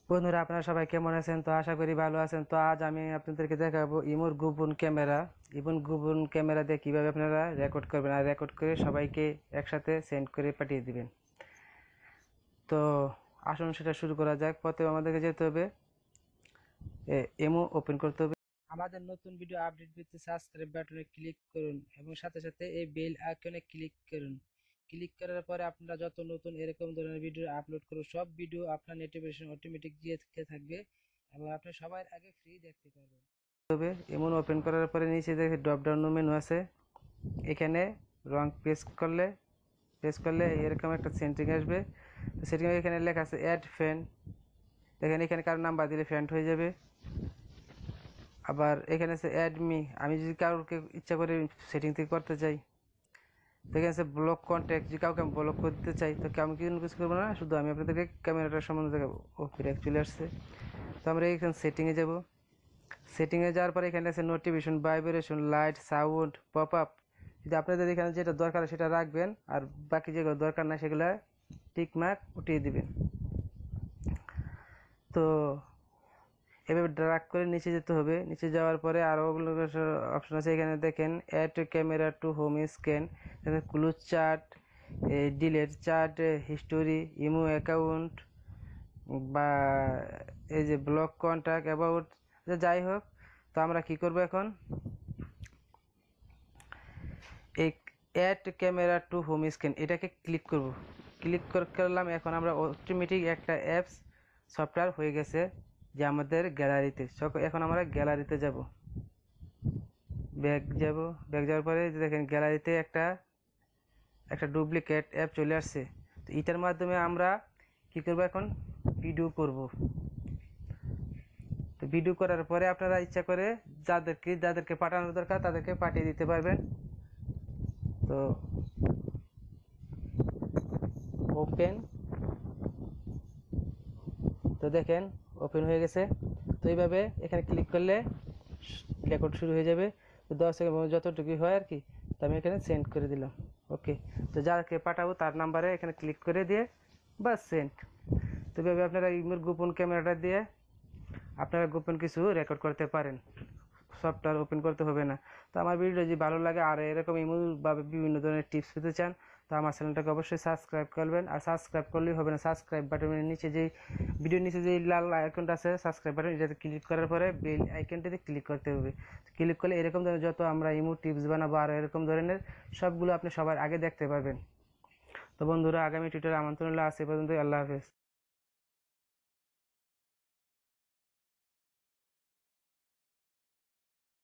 বন্ধুরা, আপনারা সবাই কেমন আছেন? তো আশা করি ভালো আছেন। তো আজ আমি আপনাদেরকে দেখাবো ইমোর গোপন ক্যামেরা। ইমোর গোপন ক্যামেরা দিয়ে কীভাবে আপনারা রেকর্ড করবেন আর রেকর্ড করে সবাইকে একসাথে সেন্ড করে পাঠিয়ে দিবেন। তো আসুন সেটা শুরু করা যাক। প্রথমে আমাদেরকে যেতে হবে, ইমো ওপেন করতে হবে। আমাদের নতুন ভিডিও আপডেট পেতে সাবস্ক্রাইব বাটনে ক্লিক করুন এবং সাথে সাথে এই বেল আইকনে ক্লিক করুন। ক্লিক করার পরে আপনারা যত নতুন এরকম ধরনের ভিডিও আপলোড করুন, সব ভিডিও আপনার নোটিফিকেশন অটোমেটিক দিয়ে থাকবে এবং আপনি সবার আগে ফ্রি দেখতে পারবেন। তবে এমন ওপেন করার পরে নিচে দেখে ড্রপ ডাউন মেনু আছে, এখানে রং প্রেস করলে এরকম একটা সেটিং আসবে। তো সেটিং এখানে লেখা আছে অ্যাড ফ্যান। দেখেন এখানে কারো নাম্বার দিলে ফ্যান্ট হয়ে যাবে। আবার এখানে আছে অ্যাড মি, আমি যদি কাউকে ইচ্ছা করে সেটিং থেকে করতে চাই। দেখেন আছে ব্লক কন্ট্যাক্ট, যদি কাউকে আমি ব্লক করতে চাই তো আমি কিছু করবো না, শুধু আমি আপনাদেরকে ক্যামেরাটার সম্বন্ধে দেখাবো। ওকে, চলে আসছে। তো আমরা এখানে সেটিংয়ে যাব। সেটিংয়ে যাওয়ার পরে এখানে আছে notification, vibration, light, sound, pop up. যদি আপনাদের এখানে যেটা দরকার সেটা রাখবেন আর বাকি যেগুলো দরকার না সেগুলো টিক মার্ক উঠিয়ে দিবেন। তো এভাবে ড্রাগ করে নিচে যেতে হবে। নিচে যাওয়ার পরে আরও অপশন আছে, এখানে দেখেন add camera to home scan, close chat, delete chat, history, Imo account বা এই যে ব্লক কন্ট্যাক্ট, অ্যাবাউট, যাই হোক। তো আমরা কি করব এখন, এই add camera to home scan এটাকে ক্লিক করব। ক্লিক করলাম। এখন আমরা অটোমেটিক একটা অ্যাপস সফটওয়্যার হয়ে গেছে যে আমাদের গ্যালারিতে। এখন আমরা গ্যালারিতে যাব, ব্যাক যাওয়ার পরে দেখেন গ্যালারিতে একটা ডুপ্লিকেট অ্যাপ চলে আসছে। তো এটার মাধ্যমে আমরা কি করব, এখন ভিডিও করব। তো ভিডিও করার পরে আপনারা ইচ্ছা করে যাদেরকে পাঠানোর দরকার তাদেরকে পাঠিয়ে দিতে পারবেন। তো ওপেন, তো দেখেন ওপেন হয়ে গেছে। তো এইভাবে এখানে ক্লিক করলে রেকর্ড শুরু হয়ে যাবে। তো 10 সেকেন্ড যতটুকু হয় আর কি। তো আমি এখানে সেন্ড করে দিলাম। ওকে, তো যাকে পাঠাবো তার নাম্বারে এখানে ক্লিক করে দিয়ে বাস সেন্ড। তো এইভাবে আপনারা ইমোর গোপন ক্যামেরাটা দিয়ে আপনারা গোপন কিছু রেকর্ড করতে পারেন, সফটওয়্যার ওপেন করতে হবে না। তো আমার ভিডিও যদি ভালো লাগে আর এরকম ইমো বা বিভিন্ন ধরনের টিপস পেতে চান তো আমার চ্যানেলটাকে অবশ্যই সাবস্ক্রাইব করবেন। আর সাবস্ক্রাইব করলেই হবে না, সাবস্ক্রাইব বাটনের নিচে যেই ভিডিওর নিচে যেই লাল আইকনটা আছে সাবস্ক্রাইব বাটন, এটাতে ক্লিক করার পরে বেল আইকনটাতে ক্লিক করতে হবে। ক্লিক করলে এরকম ধরনের যত আমরা ইমো টিপস বানাবো আর এরকম ধরনের সবগুলো আপনি সবার আগে দেখতে পারবেন। তো বন্ধুরা, আগামী টিউটোরিয়ালে আমন্ত্রণ হলো। আজ এ পর্যন্ত, আল্লাহ হাফেজ।